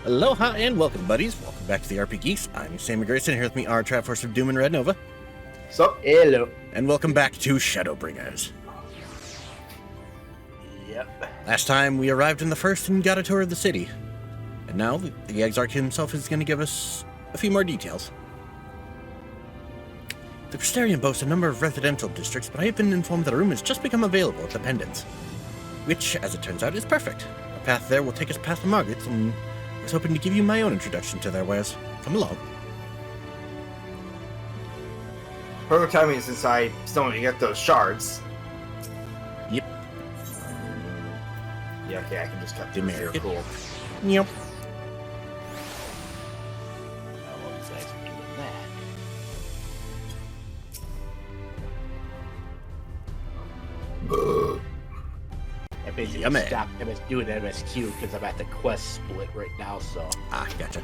Aloha and welcome, buddies. Welcome back to the RP Geeks. I'm Sammy Grayson, here with me, our Trap Force of Doom and Red Nova. Sup? Hello. And welcome back to Shadowbringers. Yep. Last time we arrived in the first and got a tour of the city. And now the Exarch himself is going to give us a few more details. The Crystarium boasts a number of residential districts, but I have been informed that a room has just become available at the Pendants. Which, as it turns out, is perfect. A path there will take us past the Margot's, and I was hoping to give you my own introduction to their wares. Come along. Perfect timing since I still want to get those shards. Yep. Yeah, okay, I can just cut through here. Cool. Yep. All these guys are doing that. I basically stopped doing MSQ because I'm at the quest split right now, so. Ah, gotcha.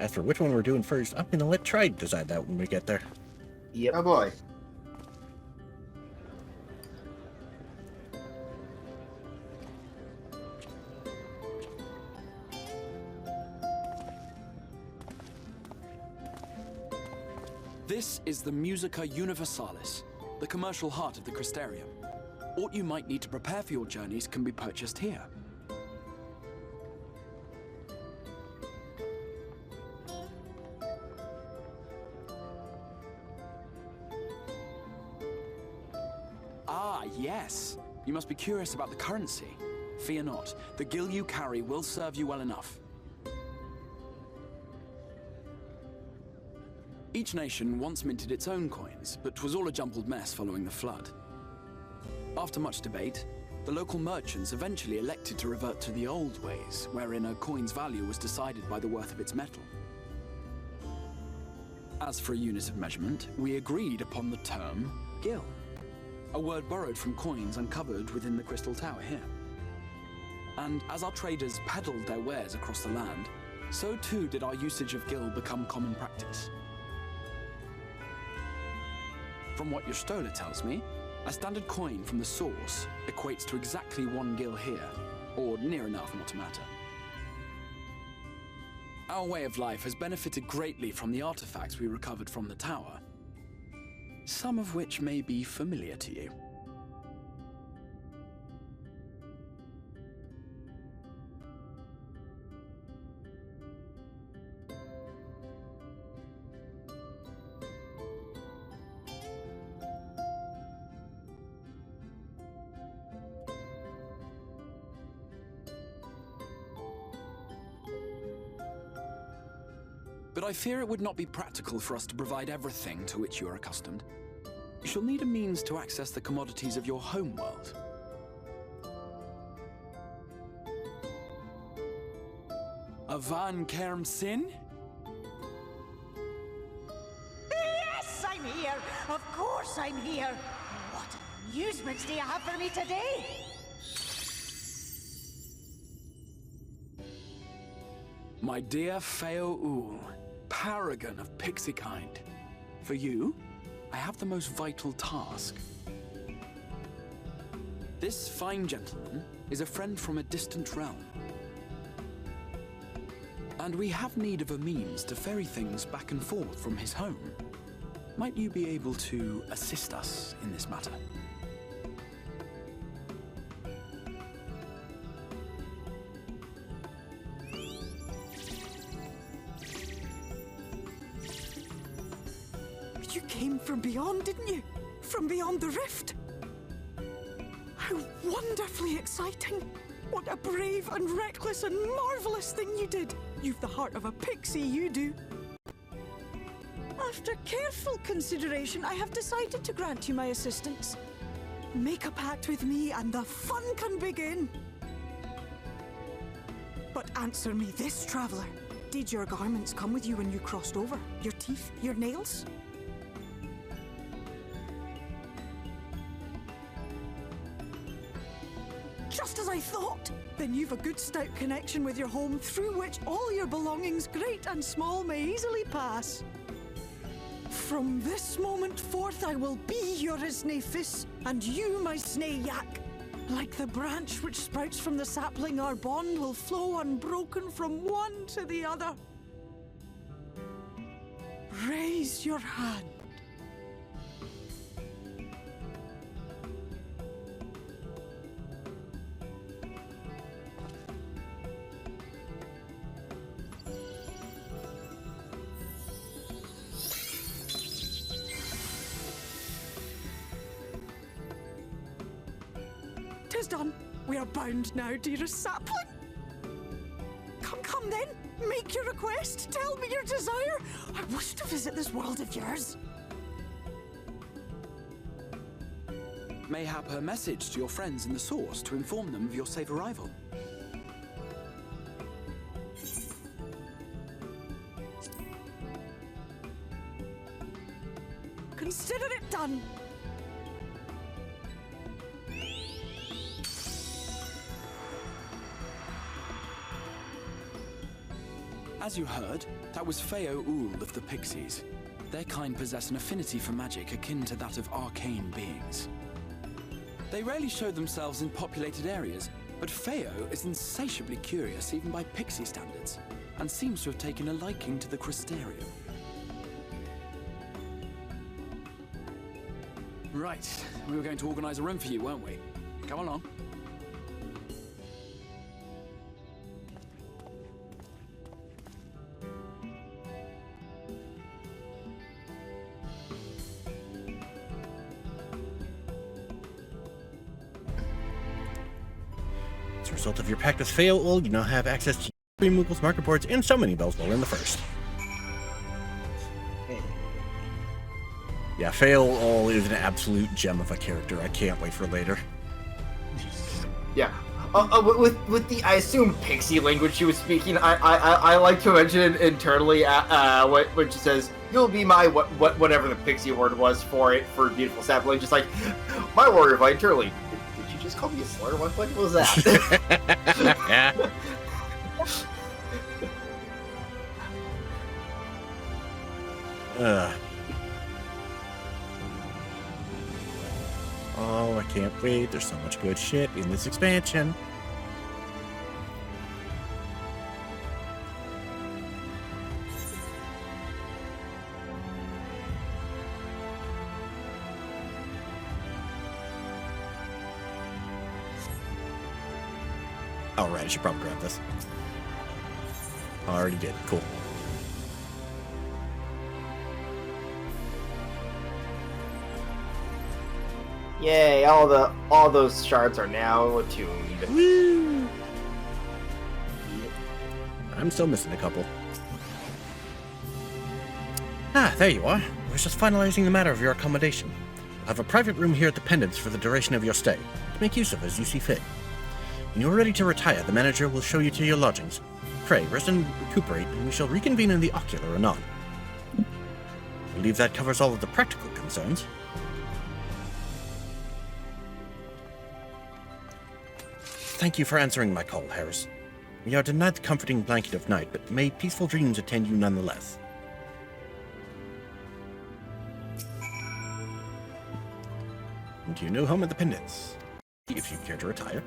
As for which one we're doing first, I'm going to let Tride decide that when we get there. Yep. Oh boy. This is the Musica Universalis, the commercial heart of the Crystarium. What you might need to prepare for your journeys can be purchased here. Ah, yes. You must be curious about the currency. Fear not. The gil you carry will serve you well enough. Each nation once minted its own coins, but 'twas all a jumbled mess following the flood. After much debate, the local merchants eventually elected to revert to the old ways, wherein a coin's value was decided by the worth of its metal. As for a unit of measurement, we agreed upon the term gil, a word borrowed from coins uncovered within the Crystal Tower here. And as our traders peddled their wares across the land, so too did our usage of gil become common practice. From what your stola tells me, a standard coin from the source equates to exactly 1 gil here, or near enough not to matter. Our way of life has benefited greatly from the artifacts we recovered from the tower, some of which may be familiar to you. But I fear it would not be practical for us to provide everything to which you are accustomed. You shall need a means to access the commodities of your home world. A Van Kerm Sin? Yes, I'm here! Of course I'm here! What amusements do you have for me today? My dear Feo Ool, paragon of pixie kind. For you, I have the most vital task. This fine gentleman is a friend from a distant realm. And we have need of a means to ferry things back and forth from his home. Might you be able to assist us in this matter? You came from beyond, didn't you? From beyond the rift? How wonderfully exciting! What a brave and reckless and marvelous thing you did! You've the heart of a pixie, you do. After careful consideration, I have decided to grant you my assistance. Make a pact with me and the fun can begin. But answer me this, traveler. Did your garments come with you when you crossed over? Your teeth? Your nails? Just as I thought. Then you've a good stout connection with your home through which all your belongings, great and small, may easily pass. From this moment forth I will be your isne fis, and you my sne yak. Like the branch which sprouts from the sapling, our bond will flow unbroken from one to the other. Raise your hand. Tis done. We are bound now, dearest sapling. Come then. Make your request. Tell me your desire. I wish to visit this world of yours. Mayhap her message to your friends in the Source to inform them of your safe arrival. Consider it done. As you heard, that was Feo Ul of the Pixies. Their kind possess an affinity for magic akin to that of arcane beings. They rarely show themselves in populated areas, but Feo is insatiably curious even by pixie standards, and seems to have taken a liking to the Crystarium. Right, we were going to organize a room for you, weren't we? Come along. As a result of your pact with Feo, you now have access to Green Moogle's market boards and so many bells while in the first. Yeah, Feo is an absolute gem of a character. I can't wait for later. Yeah. With the, I assume, pixie language she was speaking, I like to mention it internally when she says, "You'll be my whatever the pixie word was for it for beautiful sapling." Just like my warrior of internally. Did you just call me a slur? What was that? Oh, I can't wait. There's so much good shit in this expansion. Oh, right. I should probably grab this. I already did. Cool. Yay! All those shards are now attuned. Woo! I'm still missing a couple. Ah, there you are. I was just finalizing the matter of your accommodation. You'll have a private room here at the Pendants for the duration of your stay, to make use of as you see fit. When you are ready to retire, the manager will show you to your lodgings. Pray, rest and recuperate, and we shall reconvene in the ocular anon. I believe that covers all of the practical concerns. Thank you for answering my call, Harris. We are denied the comforting blanket of night, but may peaceful dreams attend you nonetheless. To your new home at the Pendants. If you care to retire.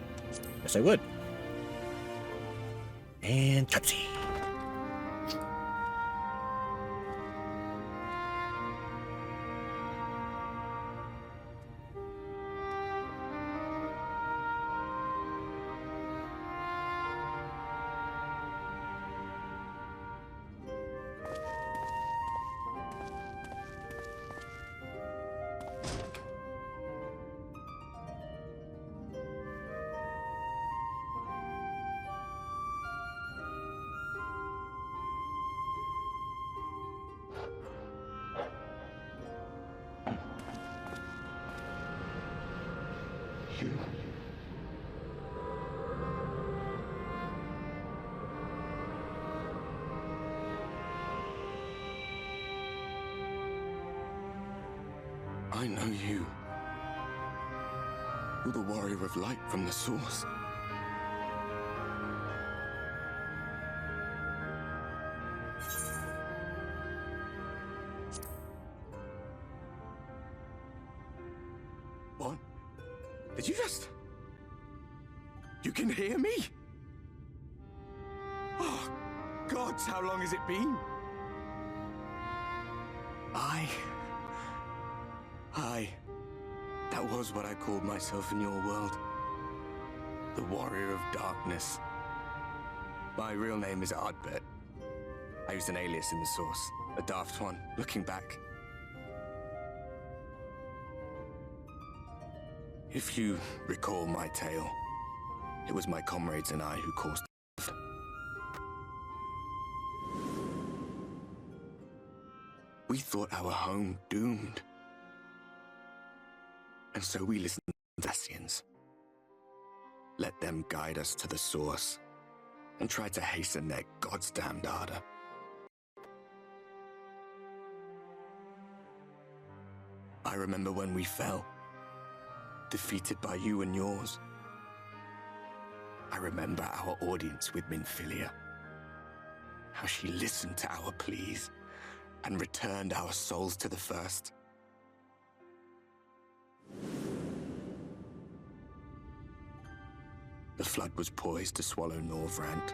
Yes, I would. And cutscene. I know you. You're the warrior of light from the source. What? Did you just... You can hear me? Oh, gods, how long has it been? That was what I called myself in your world. The Warrior of Darkness. My real name is Ardbert. I used an alias in the source, a daft one, looking back. If you recall my tale, it was my comrades and I who caused the... We thought our home doomed. And so we listened to the Thessians. Let them guide us to the source, and tried to hasten their goddamned ardor. I remember when we fell, defeated by you and yours. I remember our audience with Minfilia, how she listened to our pleas and returned our souls to the First. The flood was poised to swallow Norvrant.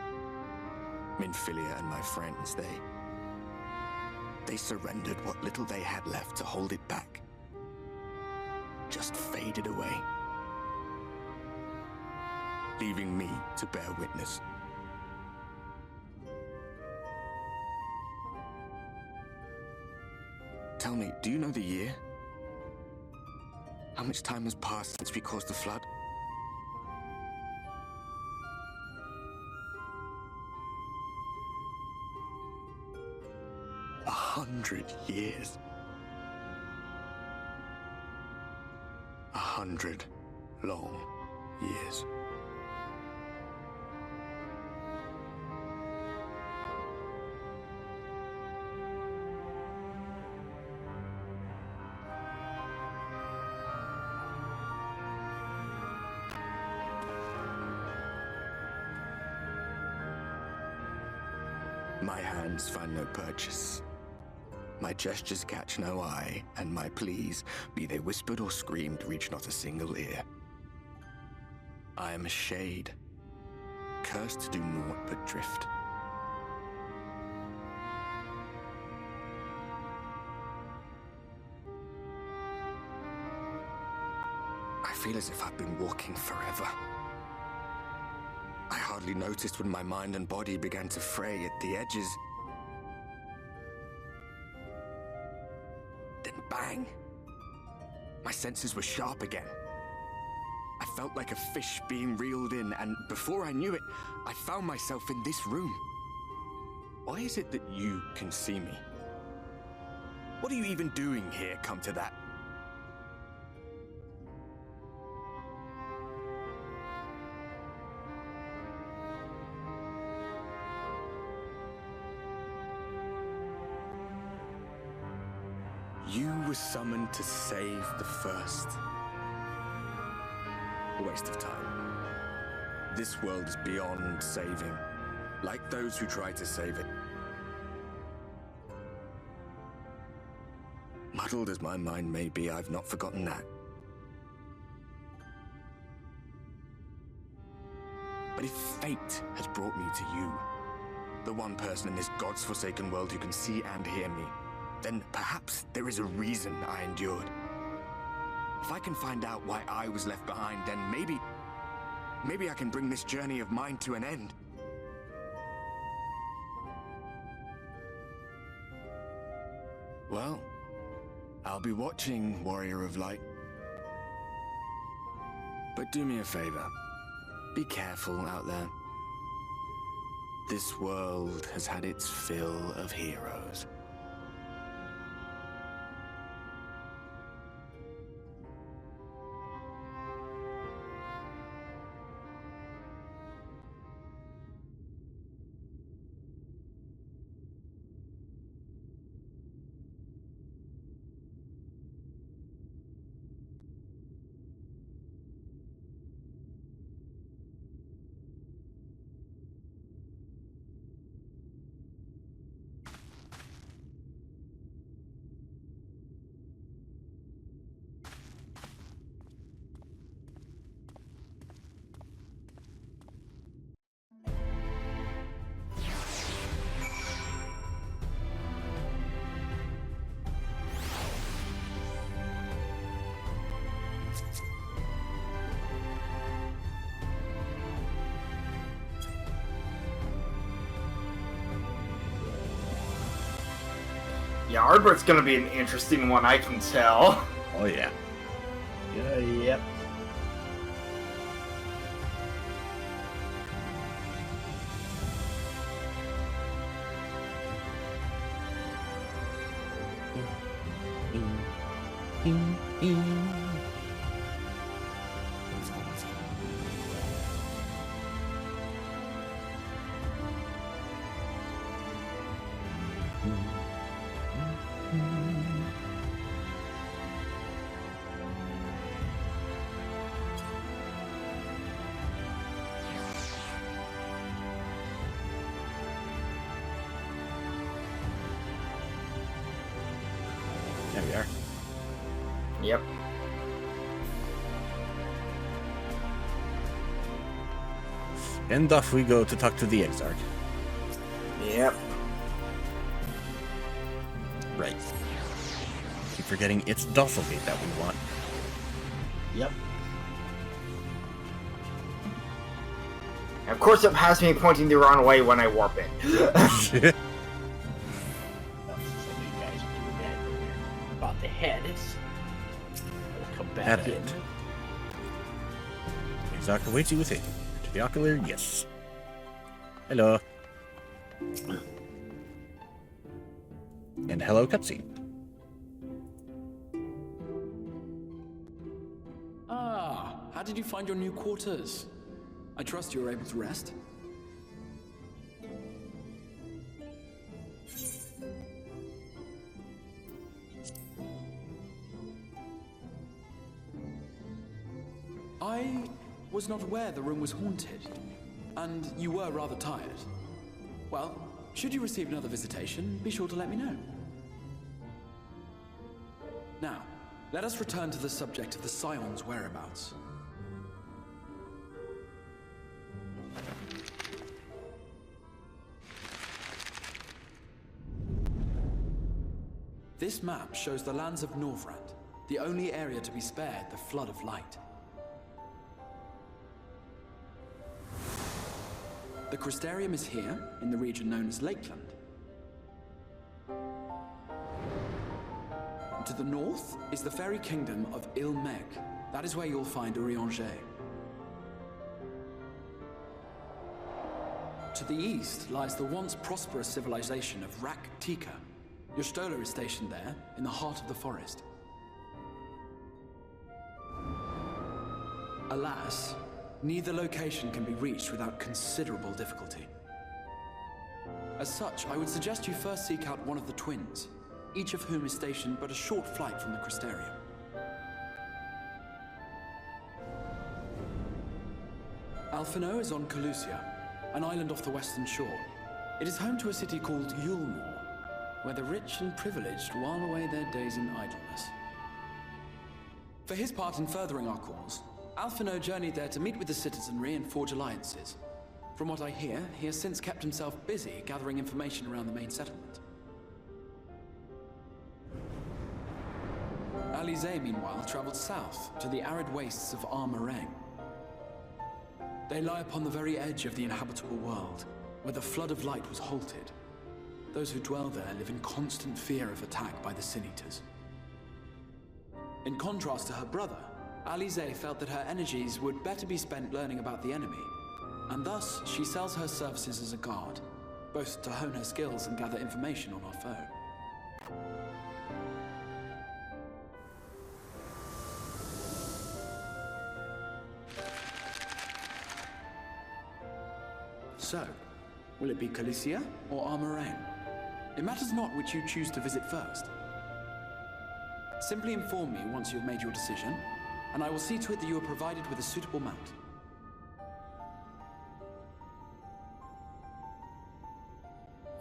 Minfilia and my friends, they surrendered what little they had left to hold it back. Just faded away, leaving me to bear witness. Tell me, do you know the year? How much time has passed since we caused the flood? 100 years. 100 long years. My hands find no purchase. My gestures catch no eye, and my pleas, be they whispered or screamed, reach not a single ear. I am a shade, cursed to do naught but drift. I feel as if I've been walking forever. I hardly noticed when my mind and body began to fray at the edges. Then bang! My senses were sharp again. I felt like a fish being reeled in, and before I knew it, I found myself in this room. Why is it that you can see me? What are you even doing here, come to that? You were summoned to save the First. A waste of time. This world is beyond saving, like those who try to save it. Muddled as my mind may be, I've not forgotten that. But if fate has brought me to you, the one person in this God's forsaken world who can see and hear me, then perhaps there is a reason I endured. If I can find out why I was left behind, then maybe I can bring this journey of mine to an end. Well, I'll be watching, Warrior of Light. But do me a favor. Be careful out there. This world has had its fill of heroes. Yeah, Ardbert's gonna be an interesting one, I can tell. Oh yeah. Yep. There we are. Yep. And off we go to talk to the Exarch. Yep. Right. Keep forgetting it's Dosselgate that we want. Yep. And of course it has me pointing the wrong way when I warp it. Some of you guys are doing that about the head. We'll come back At in. it. Exarch awaits you within. To the ocular, yes. Hello. And hello, cutscene. Ah, how did you find your new quarters? I trust you were able to rest. I was not aware the room was haunted, and you were rather tired. Well, should you receive another visitation, be sure to let me know. Now, let us return to the subject of the Scion's whereabouts. This map shows the lands of Norvrand, the only area to be spared the flood of light. The Crystarium is here, in the region known as Lakeland. To the north is the fairy kingdom of Ilmeg. That is where you'll find Urianger. To the east lies the once prosperous civilization of Rak-Tika. Your Stola is stationed there, in the heart of the forest. Alas, neither location can be reached without considerable difficulty. As such, I would suggest you first seek out one of the twins, each of whom is stationed but a short flight from the Crystarium. Alphinaud is on Calusia, an island off the western shore. It is home to a city called Yulmore, where the rich and privileged while away their days in idleness. For his part in furthering our cause, Alphinaud journeyed there to meet with the citizenry and forge alliances. From what I hear, he has since kept himself busy gathering information around the main settlement. Alizé, meanwhile, traveled south to the arid wastes of Armarang. They lie upon the very edge of the inhabitable world, where the flood of light was halted. Those who dwell there live in constant fear of attack by the Sin-Eaters. In contrast to her brother, Alizé felt that her energies would better be spent learning about the enemy, and thus she sells her services as a guard, both to hone her skills and gather information on our foe. So, will it be Calusia or Armarang? It matters not which you choose to visit first. Simply inform me once you have made your decision, and I will see to it that you are provided with a suitable mount.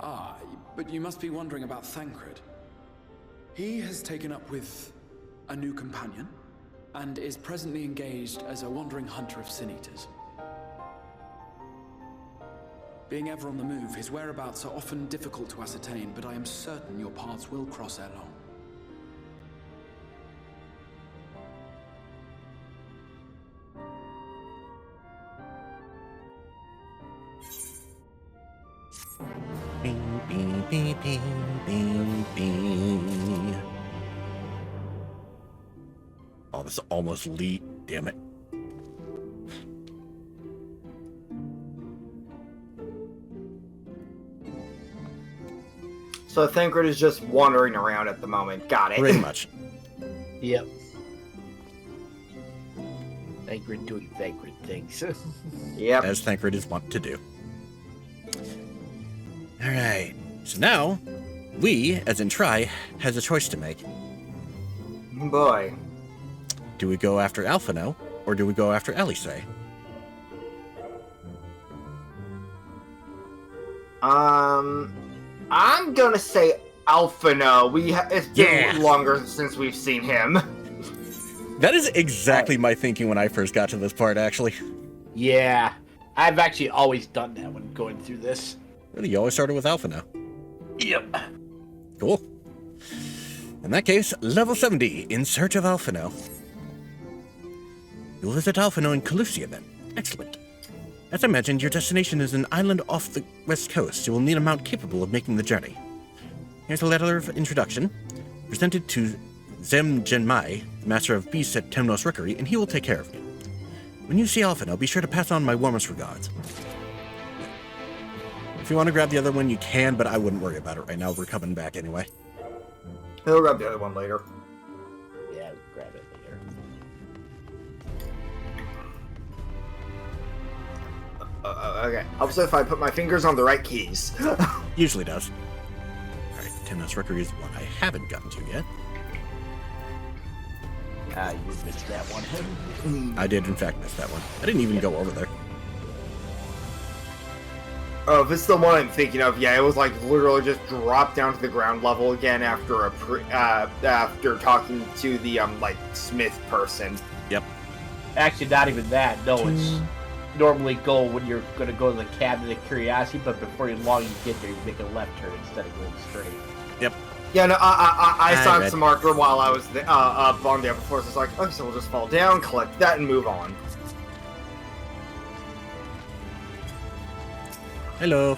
Ah, but you must be wondering about Thancred. He has taken up with a new companion, and is presently engaged as a wandering hunter of Sin-Eaters. Being ever on the move, his whereabouts are often difficult to ascertain, but I am certain your paths will cross ere long. Bing, bing, Beep, beep, beep, beep. Oh, this is almost lead. Damn it. So Thancred is just wandering around at the moment. Got it. Pretty much. Yep. Thancred doing Thancred things. Yep. As Thancred is wont to do. Alright. So now, we, as in Try, has a choice to make. Boy. Do we go after Alphinaud, or do we go after Alice? I'm gonna say Alphinaud. It's been longer since we've seen him. That is exactly my thinking when I first got to this part, actually. Yeah. I've actually always done that when going through this. Really, you always started with Alphinaud. Yep. Cool. In that case, level 70, in search of Alphinaud. You'll visit Alphinaud in Calusia, then. Excellent. As I mentioned, your destination is an island off the west coast. You will need a mount capable of making the journey. Here's a letter of introduction, presented to Zem Genmai, master of beasts at Temnos Rookery, and he will take care of you. When you see Alphinaud, be sure to pass on my warmest regards. If you want to grab the other one, you can, but I wouldn't worry about it right now. We're coming back anyway. He'll grab the other one later. Yeah, grab it later. Okay. Also, if I put my fingers on the right keys. Usually does. Alright, Temnos Rookery is one I haven't gotten to yet. You missed that one. I did, in fact, miss that one. I didn't even go over there. Oh, if it's the one I'm thinking of, yeah, it was like literally just dropped down to the ground level again after after talking to the like smith person. Yep. Actually, not even that. No, it's normally go when you're going to go to the Cabinet of Curiosity, but before you get there, you make a left turn instead of going straight. Yep. Yeah, no, I saw read. some marker while I was on there before, so it's like, okay, so we'll just fall down, collect that, and move on. Hello.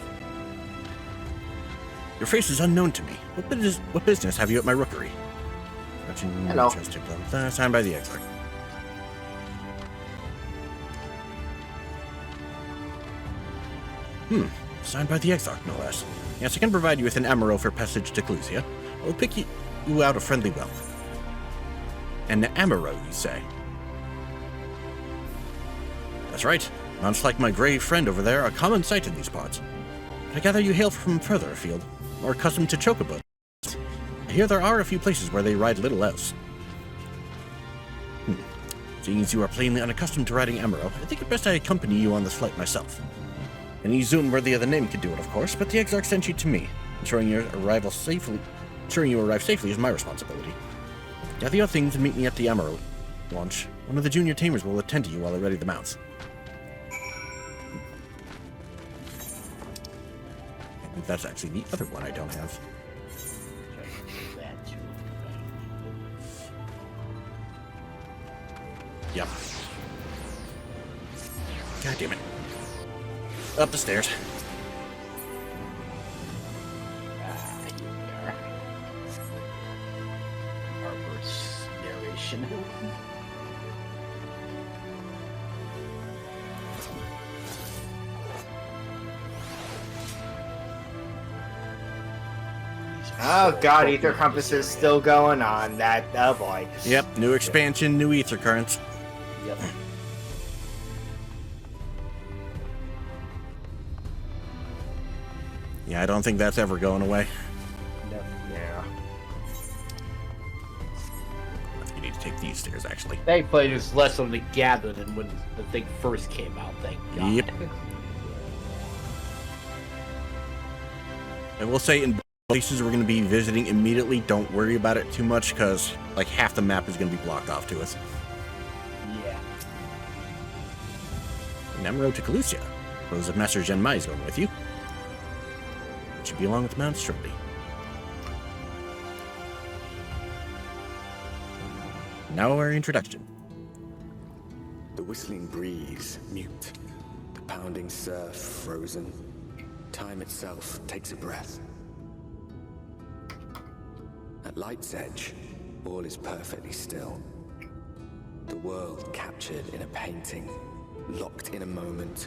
Your face is unknown to me. What business have you at my rookery? Hello. Signed by the Exarch. Signed by the Exarch, no less. Yes, I can provide you with an emerald for passage to Clusia. I will pick you out a friendly wealth. An emerald, you say? That's right. Mounts like my grave friend over there are a common sight in these parts. But I gather you hail from further afield, or accustomed to chocobos. I hear there are a few places where they ride little else. Seeing as you are plainly unaccustomed to riding emerald, I think it best I accompany you on this flight myself. Any Zoom worthy of the name could do it, of course, but the Exarch sent you to me. Ensuring you arrive safely is my responsibility. Gather your things and meet me at the emerald launch. One of the junior tamers will attend to you while I ready the mounts. I think that's actually the other one I don't have. Yep. God damn it. Up the stairs. Here we are. Arbor's narration. Oh god, Ether Compass is still going on. That, oh boy. Yep, new expansion, new ether currents. Yep. Yeah, I don't think that's ever going away. No. Yeah. I think you need to take these stairs, actually. Thankfully, there's less of them to gather than when the thing first came out, thank God. Yep. I will say, in places we're going to be visiting immediately, don't worry about it too much, because like half the map is going to be blocked off to us. Yeah. An emerald to Calusia. Rose of Master Genmai is going with you. Should be along with Mount shortly. Now our introduction. The whistling breeze, mute. The pounding surf, frozen. Time itself takes a breath. light's edge, all is perfectly still. The world captured in a painting, locked in a moment.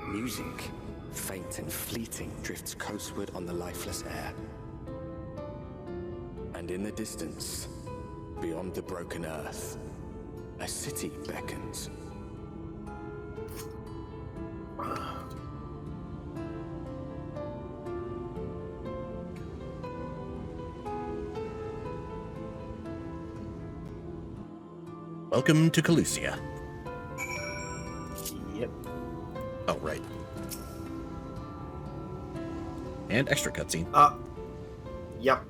Music, faint and fleeting, drifts coastward on the lifeless air. And in the distance, beyond the broken earth, a city beckons. Welcome to Calusia. Yep. Oh, right. And extra cutscene. Yep.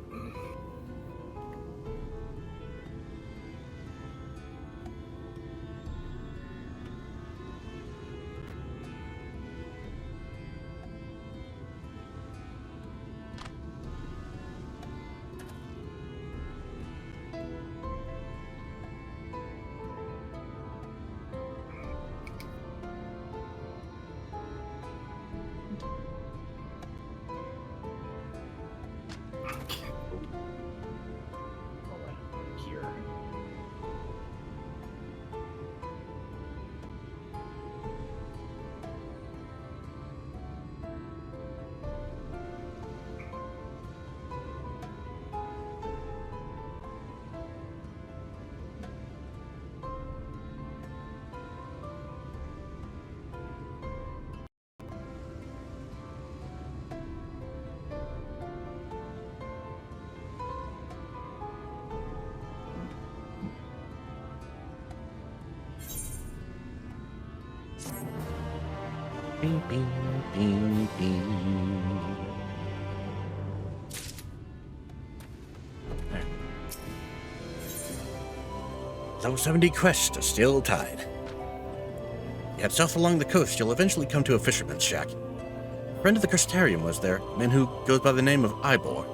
Here. Bing, bing, bing, bing. There. Those 70 quests are still tied. Yet south along the coast, you'll eventually come to a fisherman's shack. A friend of the Crystarium was there, a man who goes by the name of Ivor.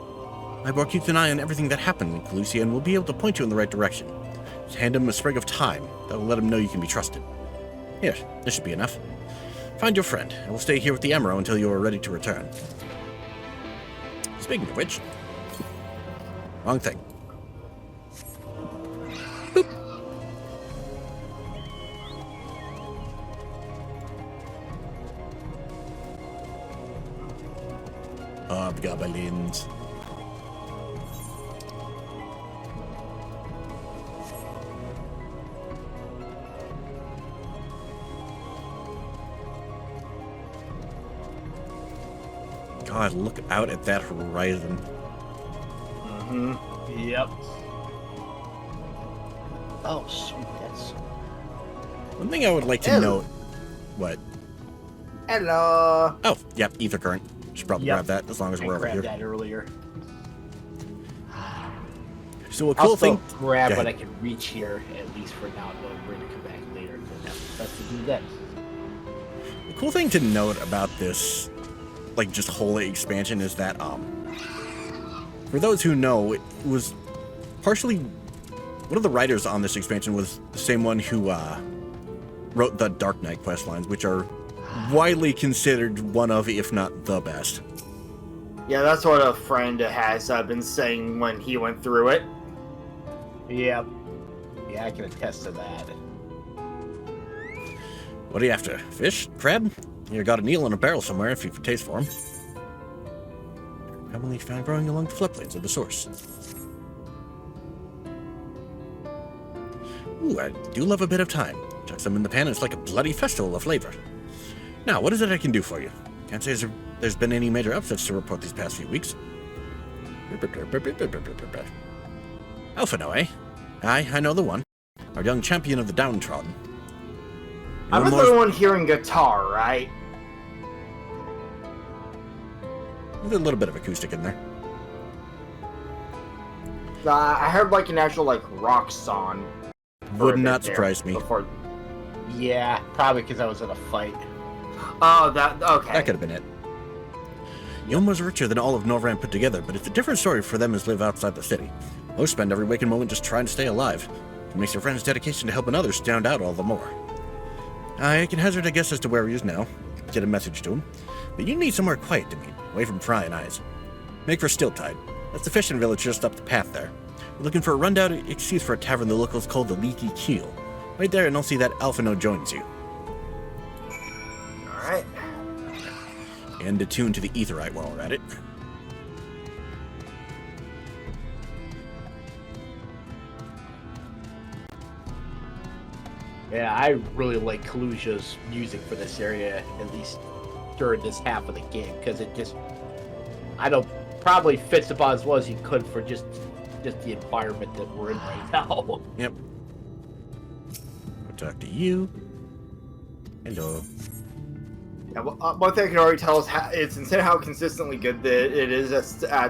Ivor keeps an eye on everything that happened in Calusia and will be able to point you in the right direction. Just hand him a sprig of thyme. That will let him know you can be trusted. Here, this should be enough. Find your friend, and we'll stay here with the Emerald until you are ready to return. Speaking of which... Wrong thing. Boop. Hobgoblins. God, look out at that horizon. Yep. Oh, sweet. That's... One thing I would like to note... What? Hello. Oh, yep, ether current. Should probably grab that as long as we're over here. I grabbed that earlier. So a I'll cool still thing... grab Go what I ahead. can reach here, at least for now, knowing we're going to come back later. That's to do that. The cool thing to note about this, like, just whole expansion is that, for those who know, it was partially... One of the writers on this expansion was the same one who, wrote the Dark Knight questlines, which are widely considered one of, if not the best. Yeah, that's what a friend has been saying when he went through it. Yep. Yeah, I can attest to that. What are you after? Fish? Crab? You got an eel in a barrel somewhere if you can taste for them. Commonly found growing along the floodplains of the source. Ooh, I do love a bit of thyme. Chuck some in the pan, it's like a bloody festival of flavor. Now, what is it I can do for you? Can't say there's been any major upsets to report these past few weeks. Alphinaud, eh? Aye, I know the one. Our young champion of the downtrodden. I'm the one hearing guitar, right? There's a little bit of acoustic in there. I heard like an actual like rock song. Would not surprise me. Before... Yeah, probably because I was in a fight. Oh, that okay. That could have been it. Yom was richer than all of Norvran put together, but it's a different story for them as live outside the city. Most spend every waking moment just trying to stay alive. It makes their friend's dedication to helping others stand out all the more. I can hazard a guess as to where he is now. Get a message to him. But you need somewhere quiet to meet, away from prying eyes. Make for Stiltide. That's the fishing village just up the path there. We're looking for a rundown excuse for a tavern the locals call the Leaky Keel. Right there, and I'll see that Alphinaud joins you. Alright. And attune to the Aetheryte while we're at it. Yeah, I really like Kaluja's music for this area, at least during this half of the game, because it just, I don't, probably fits about as well as you could for just the environment that we're in right now. Yep. I'll talk to you. Hello. Yeah, one thing I can already tell is it's insane how consistently good that it is.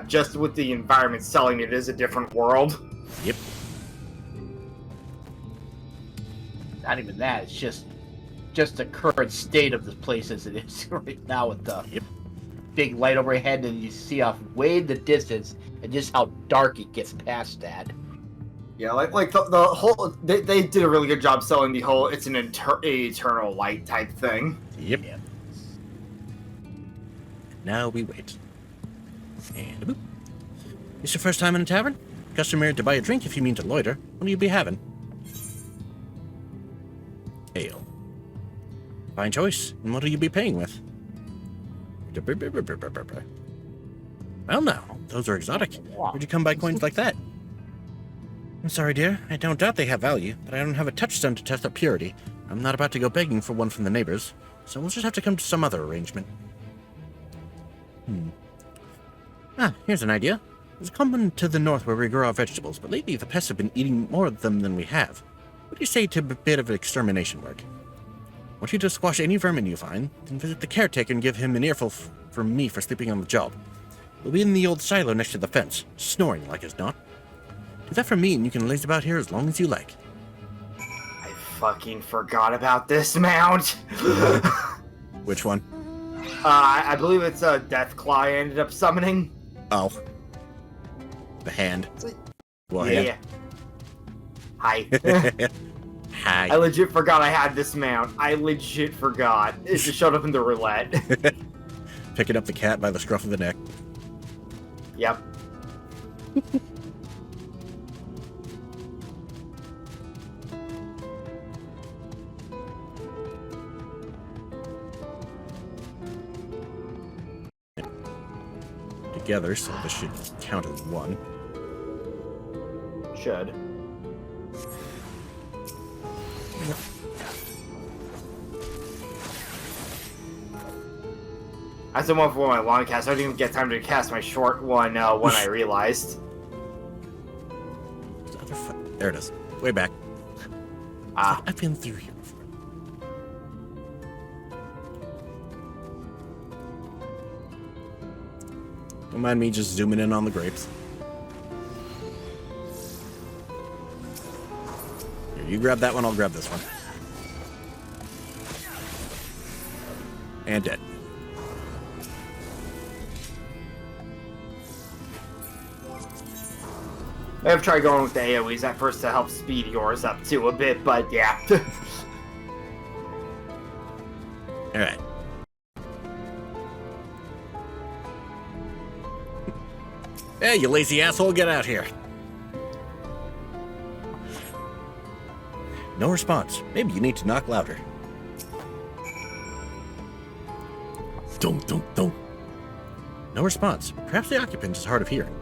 Just with the environment selling it is a different world. Yep. Not even that, it's just the current state of the place as it is right now with the big light overhead, and you see off way in the distance and just how dark it gets past that. Yeah, like the whole they did a really good job selling the whole it's an eternal light type thing. Yep. Now we wait. And boop. It's your first time in a tavern? Customary to buy a drink if you mean to loiter. What will you be having? Ale. Fine choice. And what will you be paying with? Well now, those are exotic. Where'd you come by coins like that? I'm sorry, dear. I don't doubt they have value, but I don't have a touchstone to test their purity. I'm not about to go begging for one from the neighbors, so we'll just have to come to some other arrangement. Here's an idea. There's a common to the north where we grow our vegetables, but lately the pests have been eating more of them than we have. What do you say to a bit of extermination work? I want you to squash any vermin you find, then visit the caretaker and give him an earful from me for sleeping on the job. We'll be in the old silo next to the fence, snoring like as not. Do that for me and you can laze about here as long as you like. I fucking forgot about this mount. Which one? I believe it's a Deathclaw I ended up summoning. Oh. The hand. Well, yeah. hand. Hi. Hi. I legit forgot I had this mount. I legit forgot. It just showed up in the roulette. Picking up the cat by the scruff of the neck. Yep. Together, so this should count as one. Should. That's the one for my long cast. I didn't even get time to cast my short one when I realized. There it is. Way back. Ah. I've been through here before. Don't mind me just zooming in on the grapes. Here, you grab that one, I'll grab this one. And dead. I've tried going with the AoEs at first to help speed yours up too a bit, but yeah. Alright. Hey, you lazy asshole, get out here. No response. Maybe you need to knock louder. Don't. No response. Perhaps the occupant is hard of hearing.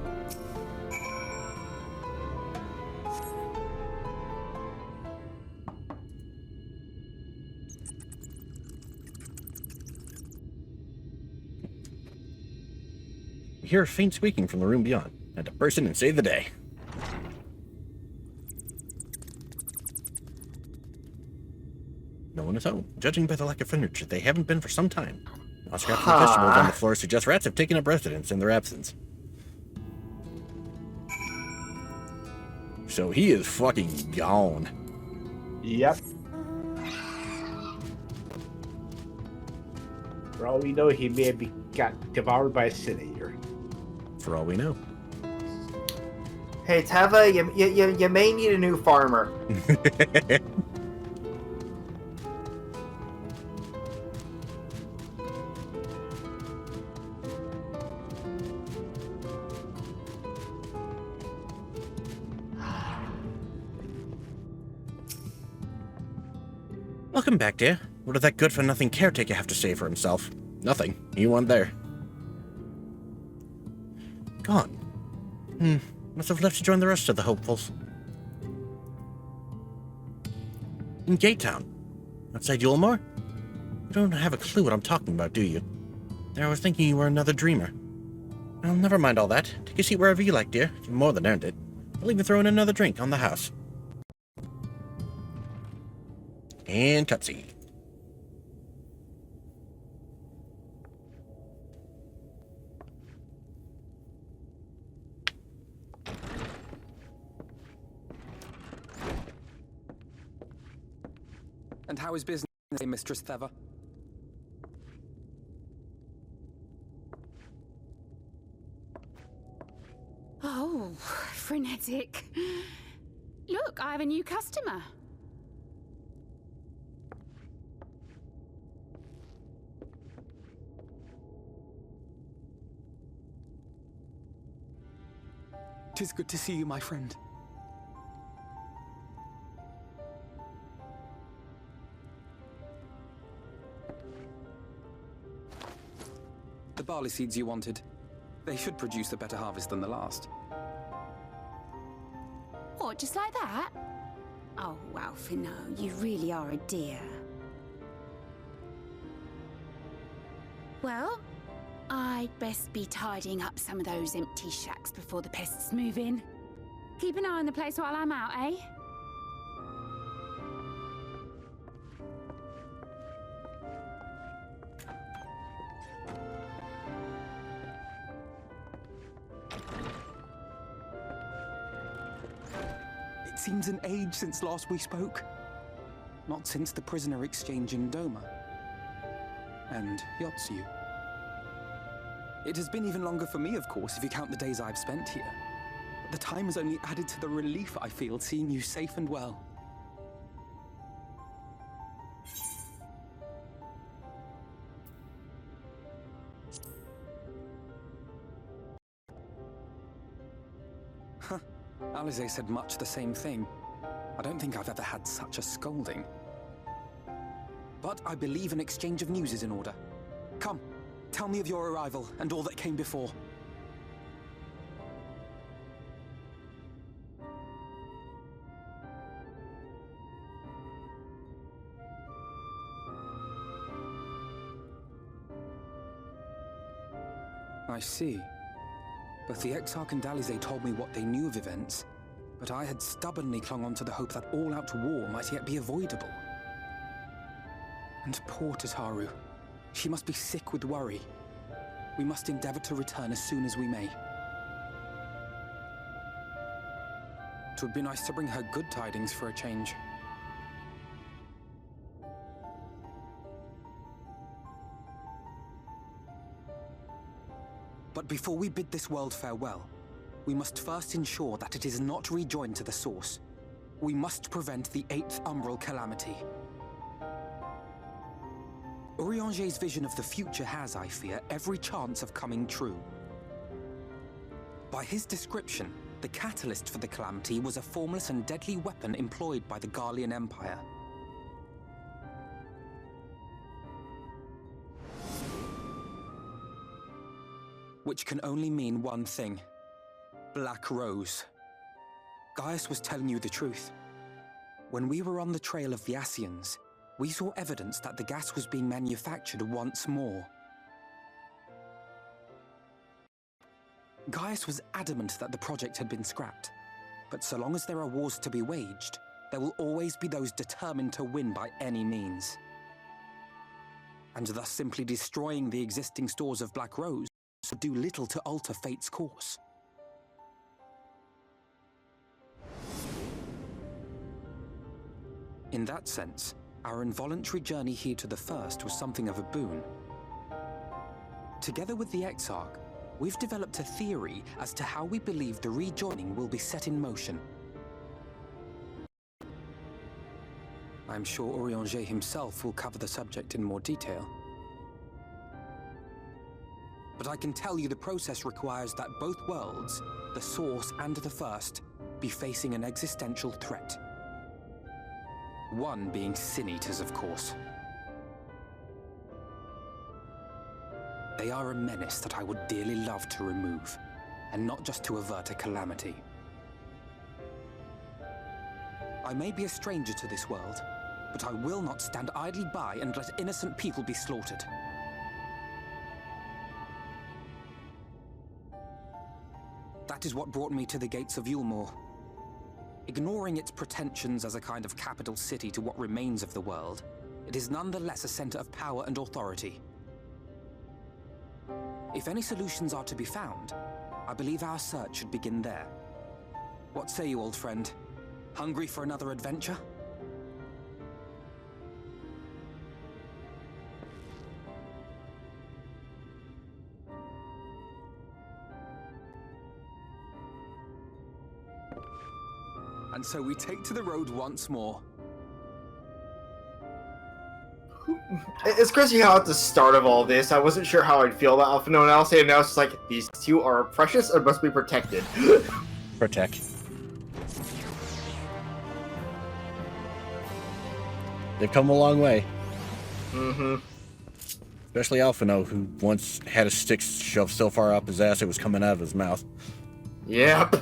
You hear a faint squeaking from the room beyond. Had to burst in and save the day. No one is home. Judging by the lack of furniture, they haven't been for some time. Scraps and vegetables on the floor suggest rats have taken up residence in their absence. So he is fucking gone. Yep. For all we know, he may have got devoured by a sin eater. For all we know. Hey Teva, you may need a new farmer. Welcome back, dear. What did that good-for-nothing caretaker have to say for himself? Nothing. He wasn't there. Gone. Must have left to join the rest of the hopefuls. In Gatetown. Outside Yulmore? You don't have a clue what I'm talking about, do you? There, I was thinking you were another dreamer. Well, never mind all that. Take a seat wherever you like, dear. You've more than earned it. I'll even throw in another drink on the house. And cutscene. And how is business, Mistress Theva? Oh, frenetic. Look, I have a new customer. Tis good to see you, my friend. The barley seeds you wanted. They should produce a better harvest than the last. What, just like that? Oh, Alphinaud, you really are a dear. Well, I'd best be tidying up some of those empty shacks before the pests move in. Keep an eye on the place while I'm out, eh? It seems an age since last we spoke. Not since the prisoner exchange in Doma. And Yotsu. It has been even longer for me, of course, if you count the days I've spent here. But the time has only added to the relief I feel seeing you safe and well. Huh. Alize said much the same thing. I don't think I've ever had such a scolding. But I believe an exchange of news is in order. Come, tell me of your arrival and all that came before. I see. Both the Exarch and Alize told me what they knew of events, but I had stubbornly clung on to the hope that all-out war might yet be avoidable. And poor Tataru. She must be sick with worry. We must endeavor to return as soon as we may. It would be nice to bring her good tidings for a change. But before we bid this world farewell, we must first ensure that it is not rejoined to the source. We must prevent the 8th Umbral calamity. Urianger's vision of the future has, I fear, every chance of coming true. By his description, the catalyst for the calamity was a formless and deadly weapon employed by the Garlean Empire. Which can only mean one thing. Black Rose. Gaius was telling you the truth. When we were on the trail of the Ascians, we saw evidence that the gas was being manufactured once more. Gaius was adamant that the project had been scrapped, but so long as there are wars to be waged, there will always be those determined to win by any means. And thus simply destroying the existing stores of Black Rose would do little to alter fate's course. In that sense, our involuntary journey here to the First was something of a boon. Together with the Exarch, we've developed a theory as to how we believe the rejoining will be set in motion. I'm sure Urianger himself will cover the subject in more detail. But I can tell you the process requires that both worlds, the Source and the First, be facing an existential threat. One being sin-eaters, of course. They are a menace that I would dearly love to remove, and not just to avert a calamity. I may be a stranger to this world, but I will not stand idly by and let innocent people be slaughtered. That is what brought me to the gates of Yulmore. Ignoring its pretensions as a kind of capital city to what remains of the world, it is nonetheless a center of power and authority. If any solutions are to be found, I believe our search should begin there. What say you, old friend? Hungry for another adventure? And so we take to the road once more. It's crazy how at the start of all this, I wasn't sure how I'd feel about Alphinaud and Alcé, and now it's just like, these two are precious and must be protected. Protect. They've come a long way. Mm-hmm. Especially Alphinaud, who once had a stick shoved so far up his ass it was coming out of his mouth. Yep.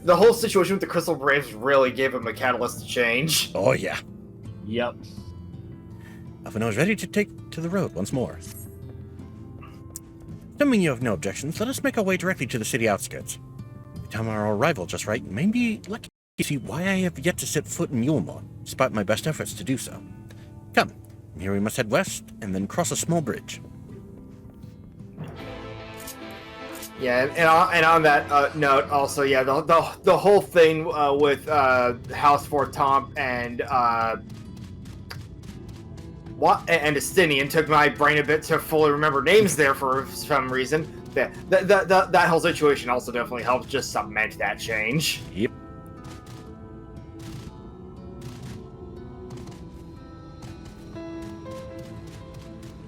The whole situation with the Crystal Braves really gave him a catalyst to change. Oh, yeah. Yep. Alphinaud is ready to take to the road once more. Assuming you have no objections, let us make our way directly to the city outskirts. We time our arrival just right, and maybe lucky to see why I have yet to set foot in Yulmore, despite my best efforts to do so. Come, from here we must head west, and then cross a small bridge. Yeah, and on that note, also, yeah, the whole thing with House Fortomp and Estinian took my brain a bit to fully remember names there for some reason. That whole situation also definitely helped just cement that change. Yep.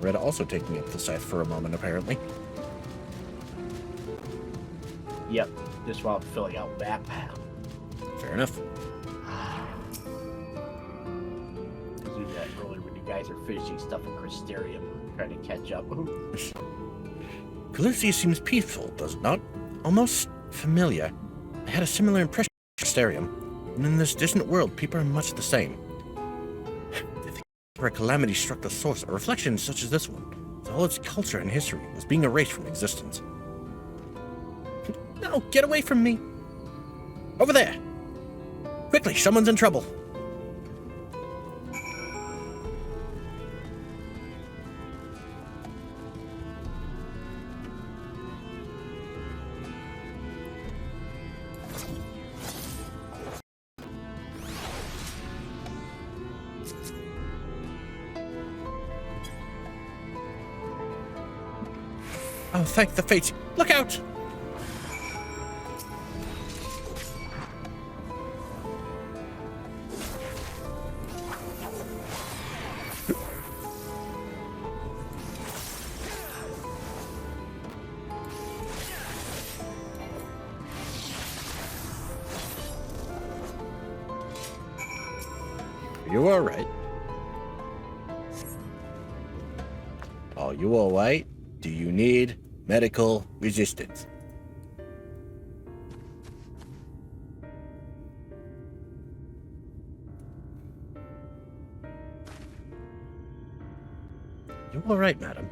Retta also taking up the scythe for a moment, apparently. Yep. Just while I'm filling out map. Fair enough. Do that earlier when you guys are finishing stuff in Crystarium, trying to catch up. Calusia seems peaceful, does it not? Almost familiar. I had a similar impression of Crystarium, and in this distant world, people are much the same. I think where a calamity struck the source, a reflection such as this one, with all its culture and history, was being erased from existence. No, get away from me! Over there! Quickly, someone's in trouble! Oh, thank the fates! Look out! You alright? Are you alright? Do you need medical resistance? You alright, madam?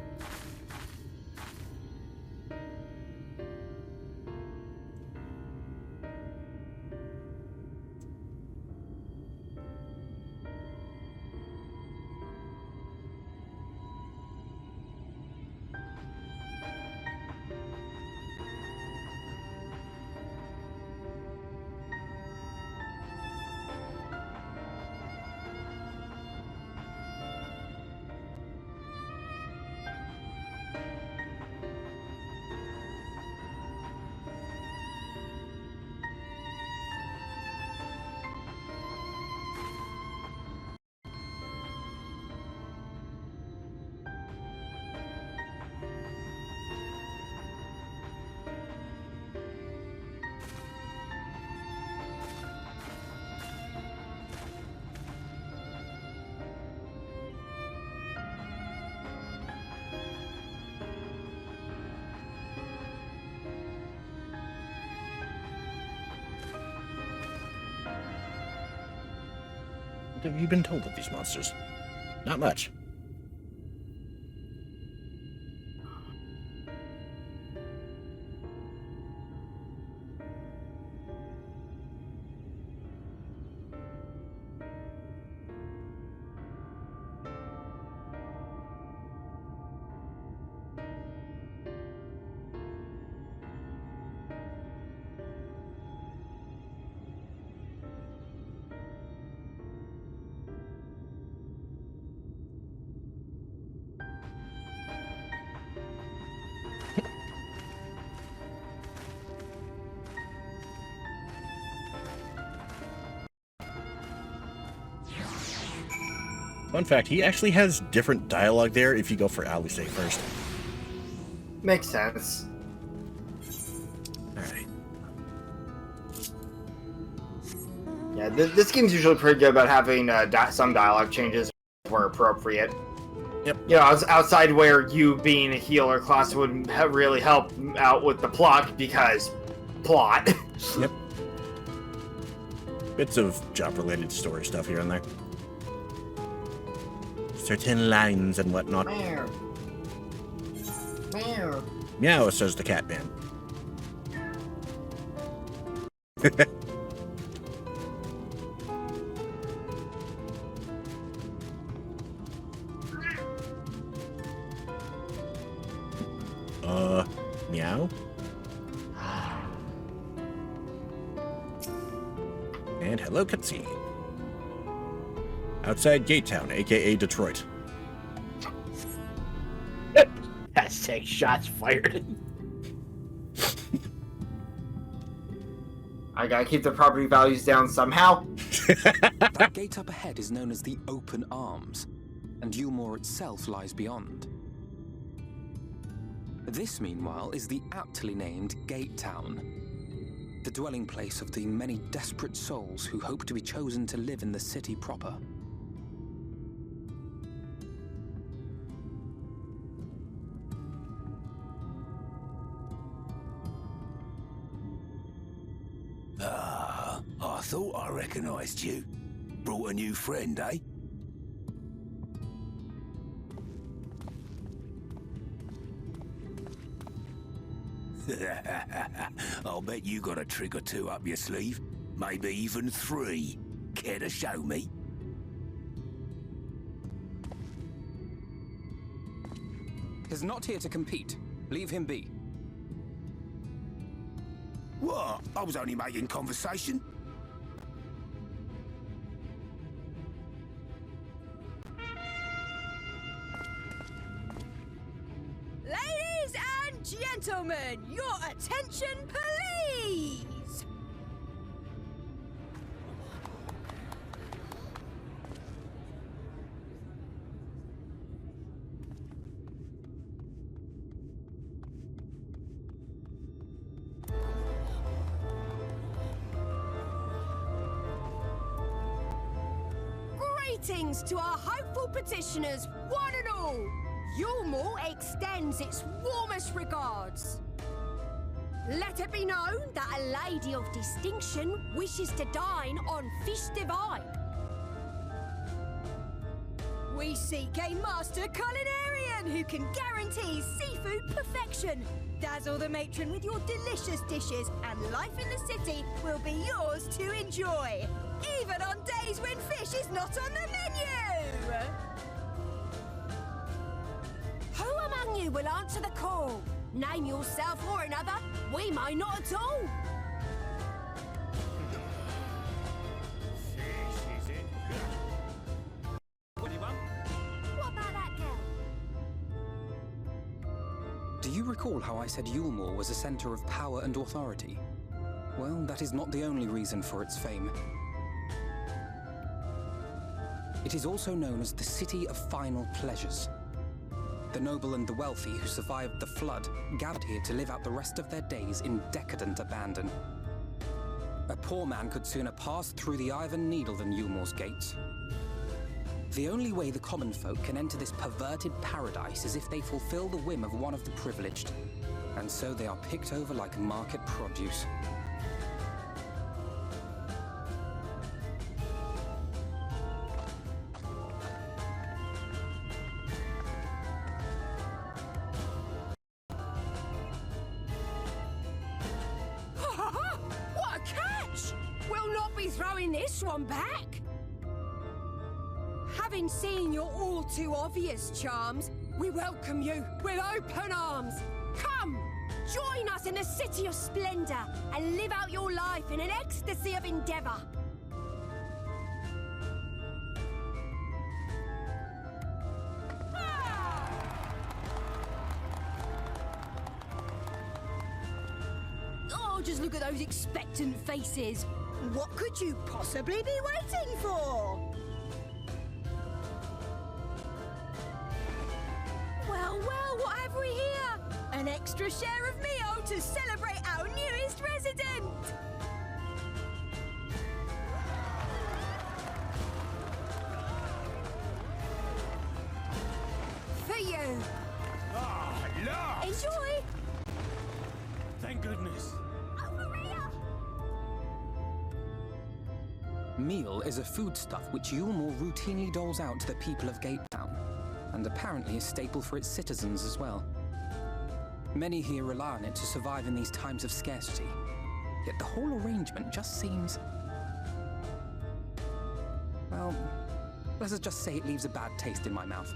have you been told of these monsters? Not much. Fun fact, he actually has different dialogue there if you go for Alice first. Makes sense. Alright. Yeah, this game's usually pretty good about having some dialogue changes where appropriate. Yep. You know, outside where you being a healer class would really help out with the plot, because plot. Yep. Bits of job-related story stuff here and there. Certain lines and whatnot. Meow. Meow. Meow, says the cat man. Meow? And hello, cutscene. Outside Gate Town, aka Detroit. Hashtag shots fired. I gotta keep the property values down somehow. That gate up ahead is known as the Open Arms, and Yulmore itself lies beyond. This, meanwhile, is the aptly named Gate Town, the dwelling place of the many desperate souls who hope to be chosen to live in the city proper. I thought I recognized you. Brought a new friend, eh? I'll bet you got a trick or two up your sleeve. Maybe even 3. Care to show me? He's not here to compete. Leave him be. What? I was only making conversation. Ladies and gentlemen, your attention, please! Greetings to our hopeful petitioners, one and all! Yulmore extends its warmest regards. Let it be known that a lady of distinction wishes to dine on fish divine. We seek a master culinarian who can guarantee seafood perfection. Dazzle the matron with your delicious dishes, and life in the city will be yours to enjoy, even on days when fish is not on the menu! Who among you will answer the call? Name yourself or another. We may not at all. What about that girl? Do you recall how I said Yulmore was a center of power and authority? Well, that is not the only reason for its fame. It is also known as the City of Final Pleasures. The noble and the wealthy who survived the flood gathered here to live out the rest of their days in decadent abandon. A poor man could sooner pass through the Iron Needle than Yulmore's gates. The only way the common folk can enter this perverted paradise is if they fulfill the whim of one of the privileged, and so they are picked over like market produce. this one back. Having seen your all too obvious charms, we welcome you with open arms. Come, join us in a city of splendor and live out your life in an ecstasy of endeavor. Oh, just look at those expectant faces. What could you possibly be waiting for? Well, what have we here? An extra share of meal to celebrate our newest resident! For you! Ah, look! Enjoy! Thank goodness. Meal is a foodstuff which Yulmore routinely doles out to the people of Gatetown, and apparently a staple for its citizens as well. Many here rely on it to survive in these times of scarcity, yet the whole arrangement just seems... well, let's just say it leaves a bad taste in my mouth.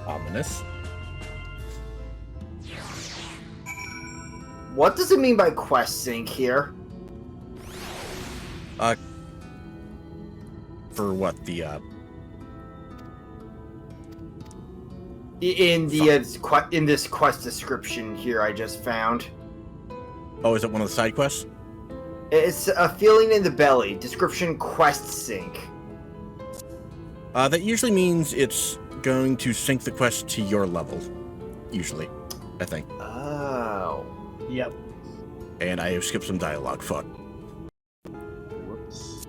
Ominous. What does it mean by quest sync here? For what, the, In this quest description here I just found. Oh, is it one of the side quests? It's a feeling in the belly. Description quest sync. That usually means it's going to sync the quest to your level. Usually, I think. Oh. Yep. And I have skipped some dialogue. Fuck. Whoops.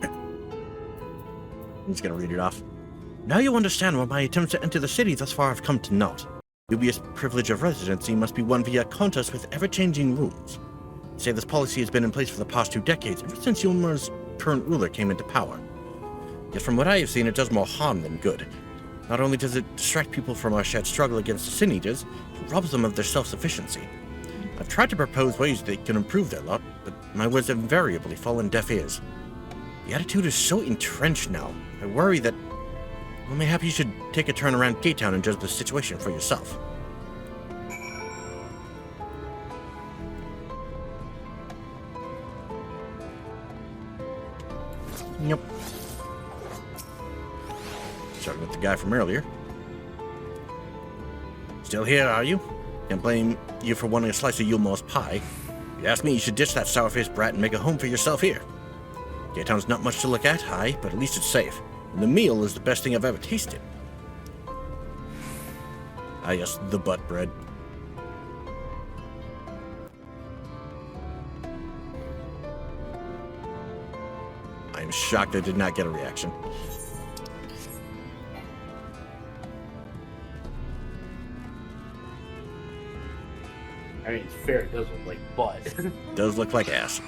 I'm just gonna read it off. Now you understand why my attempts to enter the city thus far have come to naught. Dubious privilege of residency must be won via contest with ever-changing rules. Say this policy has been in place for the past 2 decades, ever since Yulmar's current ruler came into power. Yet from what I have seen, it does more harm than good. Not only does it distract people from our shared struggle against the Sin Eaters, it robs them of their self-sufficiency. I've tried to propose ways they can improve their lot, but my words have invariably fallen deaf ears. The attitude is so entrenched now, I worry that... well, mayhap you should take a turn around Gatetown and judge the situation for yourself. Yep. Starting with the guy from earlier. Still here, are you? Can't blame you for wanting a slice of Yulmore's pie. If you ask me, you should ditch that sour-faced brat and make a home for yourself here. Gatetown's not much to look at, aye, but at least it's safe. And the meal is the best thing I've ever tasted. Ah yes, the butt bread. I am shocked I did not get a reaction. I mean, it's fair, it does look like butt. Does look like ass.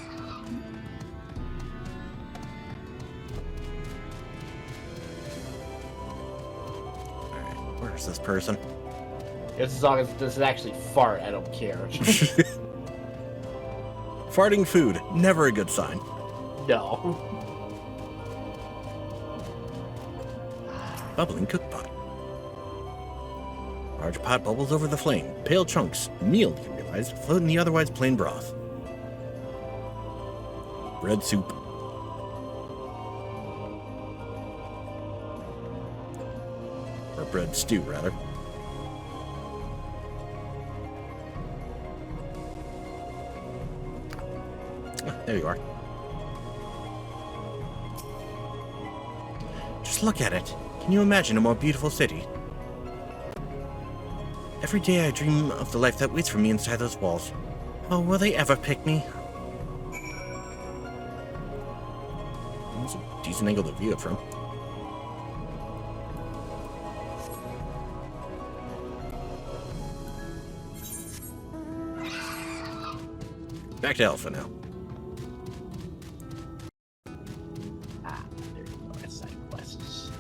Alright, where's this person? Just as long as it doesn't actually fart, I don't care. Farting food, never a good sign. No. Bubbling cookpot. Large pot bubbles over the flame. Pale chunks, meal, you realize, float in the otherwise plain broth. Bread soup. Or bread stew, rather. Ah, there you are. Just look at it. Can you imagine a more beautiful city? Every day I dream of the life that waits for me inside those walls. Oh, will they ever pick me? It's a decent angle to view it from. Back to Alphinaud. There you go. That's side quests.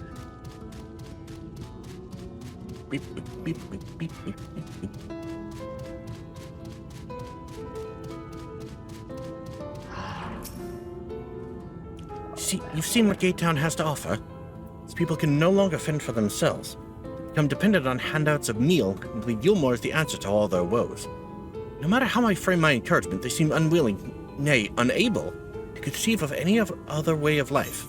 Beep, beep, beep, beep, beep, beep, beep. See, you've seen what Gate Town has to offer. These people can no longer fend for themselves. Become dependent on handouts of meal and believe Yulmore is the answer to all their woes. No matter how I frame my encouragement, they seem unwilling, nay, unable, to conceive of any other way of life.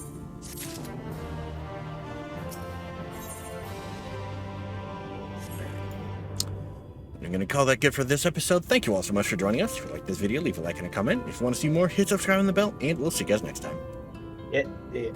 I'm going to call that good for this episode. Thank you all so much for joining us. If you like this video, leave a like and a comment. If you want to see more, hit subscribe and the bell, and we'll see you guys next time. Yeah.